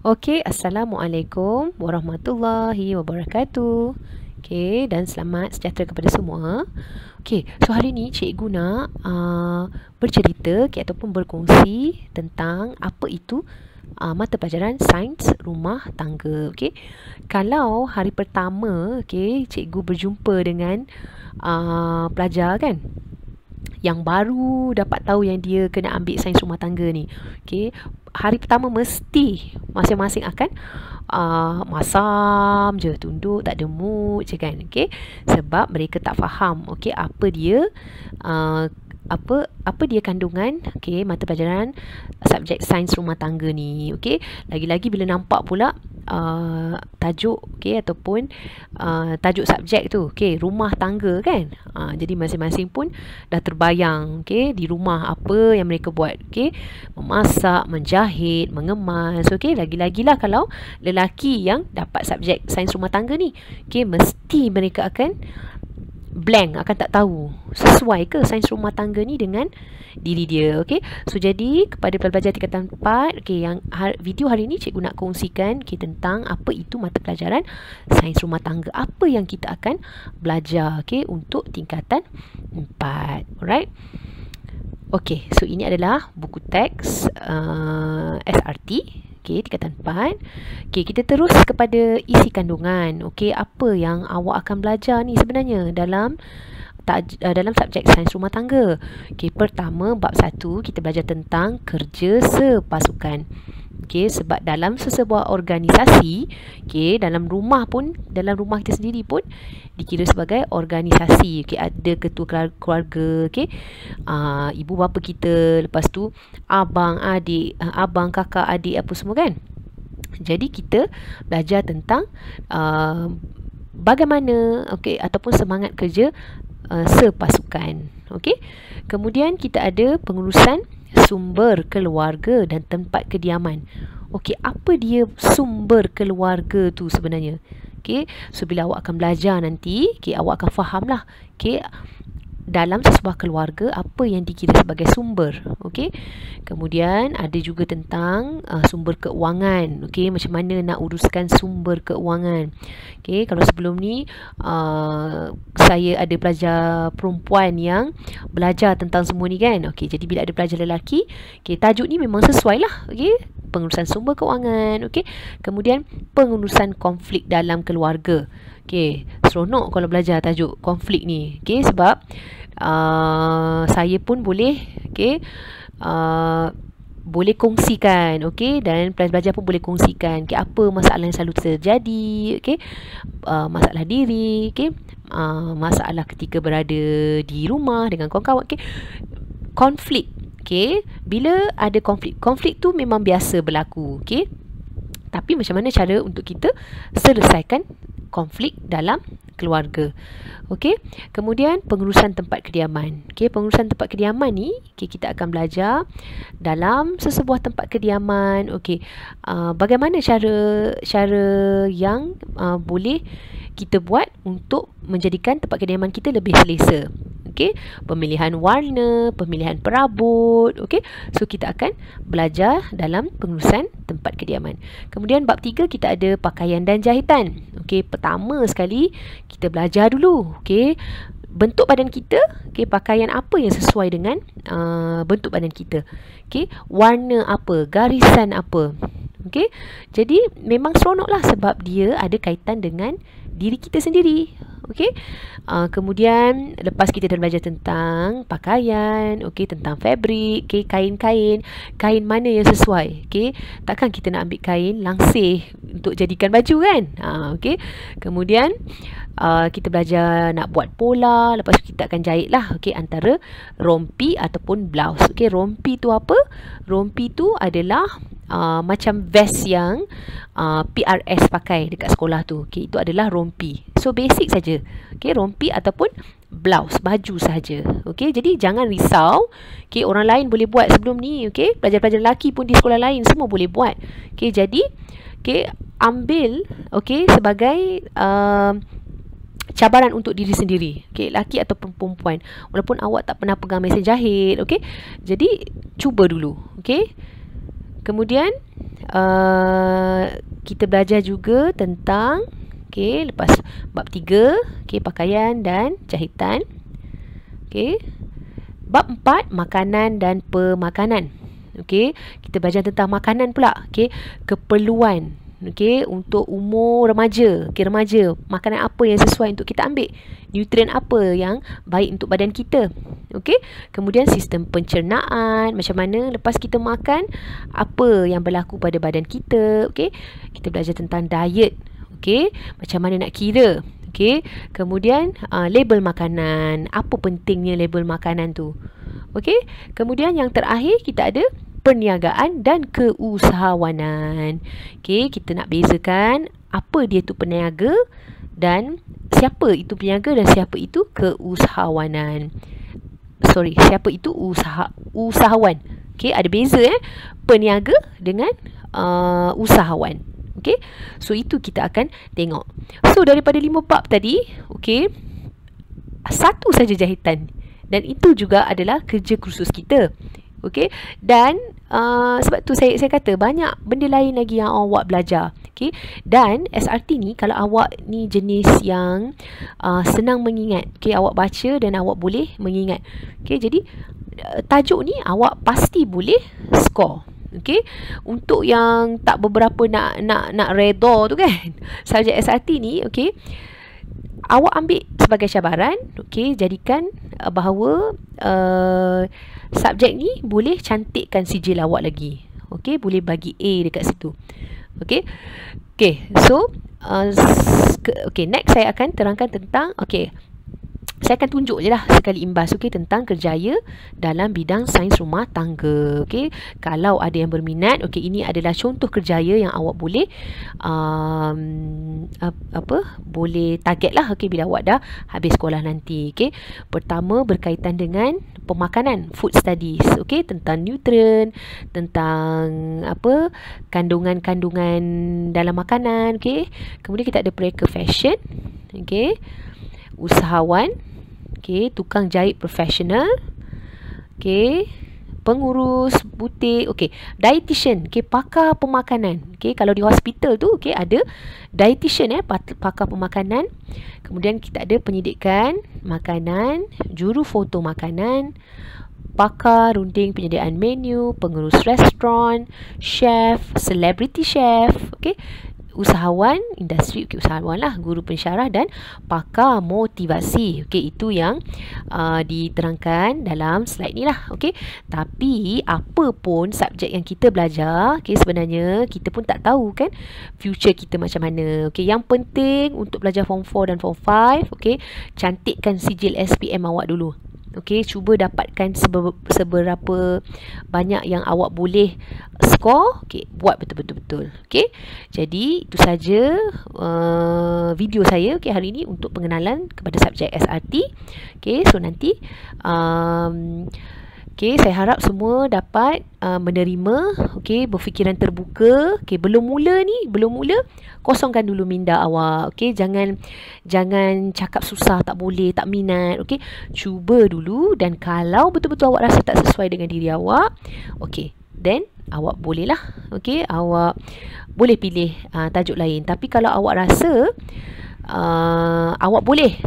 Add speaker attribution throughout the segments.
Speaker 1: Okey, Assalamualaikum warahmatullahi wabarakatuh. Okey, dan selamat sejahtera kepada semua. Okey, so hari ni cikgu nak bercerita ataupun berkongsi tentang apa itu mata pelajaran sains rumah tangga. Okey, kalau hari pertama, okey, cikgu berjumpa dengan pelajar kan, yang baru dapat tahu yang dia kena ambil sains rumah tangga ni. Okey, hari pertama mesti masing-masing akan masam je, tunduk, tak ada mood je kan. Okey, sebab mereka tak faham okey apa dia apa dia kandungan okey mata pelajaran subjek sains rumah tangga ni. Okey, lagi-lagi bila nampak pula tajuk okey ataupun tajuk subjek tu okey rumah tangga kan. Jadi masing-masing pun dah terbayang okey di rumah apa yang mereka buat. Okey, memasak, menjahit, mengemas. Okey, lagi-lagilah kalau lelaki yang dapat subjek sains rumah tangga ni, okey, mesti mereka akan blank, akan tak tahu sesuai ke sains rumah tangga ni dengan diri dia. Okey, so jadi kepada pelajar tingkatan 4, okey, yang video hari ni cikgu nak kongsikan okey tentang apa itu mata pelajaran sains rumah tangga, apa yang kita akan belajar okey untuk tingkatan 4. Alright. Okey, so ini adalah buku teks SRT okey tingkatan 4. Okey, kita terus kepada isi kandungan. Okey, apa yang awak akan belajar ni sebenarnya dalam subjek sains rumah tangga. Okey, pertama bab 1 kita belajar tentang kerja sepasukan. Okey, sebab dalam sesebuah organisasi, okey, dalam rumah kita sendiri pun dikira sebagai organisasi. Okey, ada ketua keluarga, okey, ibu bapa kita, lepas tu abang, adik, abang, kakak, adik apa semua kan. Jadi kita belajar tentang bagaimana okey ataupun semangat kerja sepasukan. Okey. Kemudian kita ada pengurusan sumber keluarga dan tempat kediaman. Okey, apa dia sumber keluarga tu sebenarnya? Okey, so bila awak akan belajar nanti, okey, awak akan fahamlah. Okey, dalam sebuah keluarga apa yang dikira sebagai sumber. Okey. Kemudian ada juga tentang sumber keuangan. Okey, macam mana nak uruskan sumber keuangan. Okey, kalau sebelum ni saya ada pelajar perempuan yang belajar tentang semua ni kan. Okey, jadi bila ada pelajar lelaki, okey, tajuk ni memang sesuai lah. Okey, pengurusan sumber keuangan. Okey, kemudian pengurusan konflik dalam keluarga. Okey, seronok kalau belajar tajuk konflik ni. Okey, sebab saya pun boleh boleh kongsikan, okey, dan pelajar pun boleh kongsikan okey apa masalah yang selalu terjadi, okey, masalah diri, okey, masalah ketika berada di rumah dengan kawan-kawan, okey, konflik, okey, bila ada konflik tu memang biasa berlaku, okey, tapi macam mana cara untuk kita selesaikan konflik dalam keluarga. Okey, kemudian pengurusan tempat kediaman. Okey, pengurusan tempat kediaman ni kita akan belajar dalam sesebuah tempat kediaman. Okey, bagaimana cara yang boleh kita buat untuk menjadikan tempat kediaman kita lebih selesa. Okey, pemilihan warna, pemilihan perabot. Okey, so kita akan belajar dalam pengurusan tempat kediaman. Kemudian bab 3 kita ada pakaian dan jahitan. Okey, pertama sekali kita belajar dulu okey bentuk badan kita, okey, pakaian apa yang sesuai dengan bentuk badan kita. Okey, warna apa, garisan apa. Okey, jadi memang seronoklah sebab dia ada kaitan dengan diri kita sendiri. Okey, kemudian lepas kita dah belajar tentang pakaian, okey, tentang fabrik, okey, kain mana yang sesuai. Okey, takkan kita nak ambil kain langsir untuk jadikan baju kan. Okey, kemudian kita belajar nak buat pola, lepas tu kita akan jahit lah, okey, antara rompi ataupun blouse. Okey, rompi tu apa? Rompi tu adalah macam vest yang PRS pakai dekat sekolah tu. Okey, itu adalah rompi. So basic saja. Okey, rompi ataupun blouse, baju saja. Okey, jadi jangan risau. Okey, orang lain boleh buat sebelum ni. Okey, pelajar-pelajar lelaki pun di sekolah lain semua boleh buat. Okey, jadi okey, ambil okey sebagai cabaran untuk diri sendiri. Okey, lelaki ataupun perempuan. Walaupun awak tak pernah pegang mesin jahit, okey. Jadi cuba dulu. Okey. Kemudian kita belajar juga tentang lepas bab 3 pakaian dan jahitan. Bab 4 makanan dan pemakanan. Kita belajar tentang makanan pula. Keperluan untuk umur remaja. Remaja, makanan apa yang sesuai untuk kita ambil, nutrien apa yang baik untuk badan kita. Kemudian sistem pencernaan, macam mana lepas kita makan, apa yang berlaku pada badan kita. Kita belajar tentang diet. Macam mana nak kira. Kemudian label makanan, apa pentingnya label makanan tu. Kemudian yang terakhir kita ada perniagaan dan keusahawanan. Kita nak bezakan apa dia tu peniaga dan siapa itu peniaga dan siapa itu keusahawanan. Siapa itu usahawan. Ada beza peniaga dengan usahawan. So itu kita akan tengok. So daripada 5 bab tadi, satu saja jahitan, dan itu juga adalah kerja kursus kita. Dan sebab tu saya kata banyak benda lain lagi yang awak belajar. Dan SRT ni, kalau awak ni jenis yang senang mengingat, awak baca dan awak boleh mengingat. Jadi tajuk ni awak pasti boleh skor. Untuk yang tak beberapa nak redha tu kan, subjek SRT ni, awak ambil sebagai cabaran. Jadikan bahawa subjek ni boleh cantikkan sijil awak lagi. Boleh bagi A dekat situ. So next saya akan terangkan tentang saya akan tunjuk je lah sekali imbas tentang kerjaya dalam bidang sains rumah tangga. Kalau ada yang berminat, ini adalah contoh kerjaya yang awak boleh boleh target lah bila awak dah habis sekolah nanti. Pertama berkaitan dengan pemakanan, food studies, tentang nutrien, tentang kandungan-kandungan dalam makanan. Kemudian kita ada pereka fashion, usahawan, tukang jahit profesional, pengurus butik, dietitian, pakar pemakanan. Kalau di hospital tu ada dietitian, pakar pemakanan. Kemudian kita ada penyidikan makanan, juru foto makanan, pakar runding penyediaan menu, pengurus restoran, chef, celebrity chef, usahawan, industri, usahawan lah, guru pensyarah dan pakar motivasi. Itu yang diterangkan dalam slide ni lah. Tapi apa pun subjek yang kita belajar, sebenarnya kita pun tak tahu kan future kita macam mana. Yang penting untuk belajar form 4 dan form 5, cantikkan sijil SPM awak dulu. Cuba dapatkan seberapa banyak yang awak boleh skor. Buat betul-betul. Jadi itu saja video saya hari ini untuk pengenalan kepada subjek SRT. So nanti saya harap semua dapat menerima, berfikiran terbuka. Belum mula, kosongkan dulu minda awak. Jangan cakap susah, tak boleh, tak minat. Cuba dulu, dan kalau betul-betul awak rasa tak sesuai dengan diri awak, then awak bolehlah, awak boleh pilih tajuk lain. Tapi kalau awak rasa awak boleh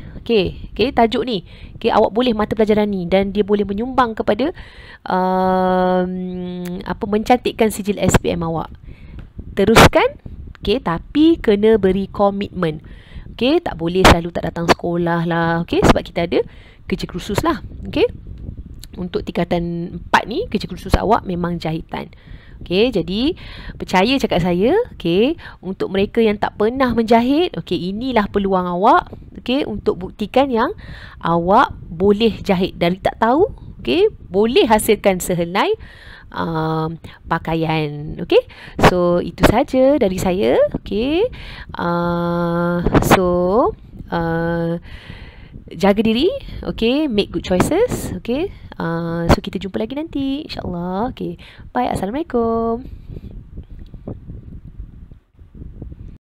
Speaker 1: tajuk ni, awak boleh mata pelajaran ni, dan dia boleh menyumbang kepada mencantikkan sijil SPM awak, teruskan. Tapi kena beri komitmen. Tak boleh selalu tak datang sekolah lah. Sebab kita ada kerja kursus lah. Untuk tingkatan 4 ni, kerja kursus awak memang jahitan. Jadi percaya cakap saya, untuk mereka yang tak pernah menjahit, inilah peluang awak, untuk buktikan yang awak boleh jahit dari tak tahu, boleh hasilkan sehelai pakaian. So itu saja dari saya. Jaga diri, make good choices. So kita jumpa lagi nanti, insyaAllah. Bye, Assalamualaikum.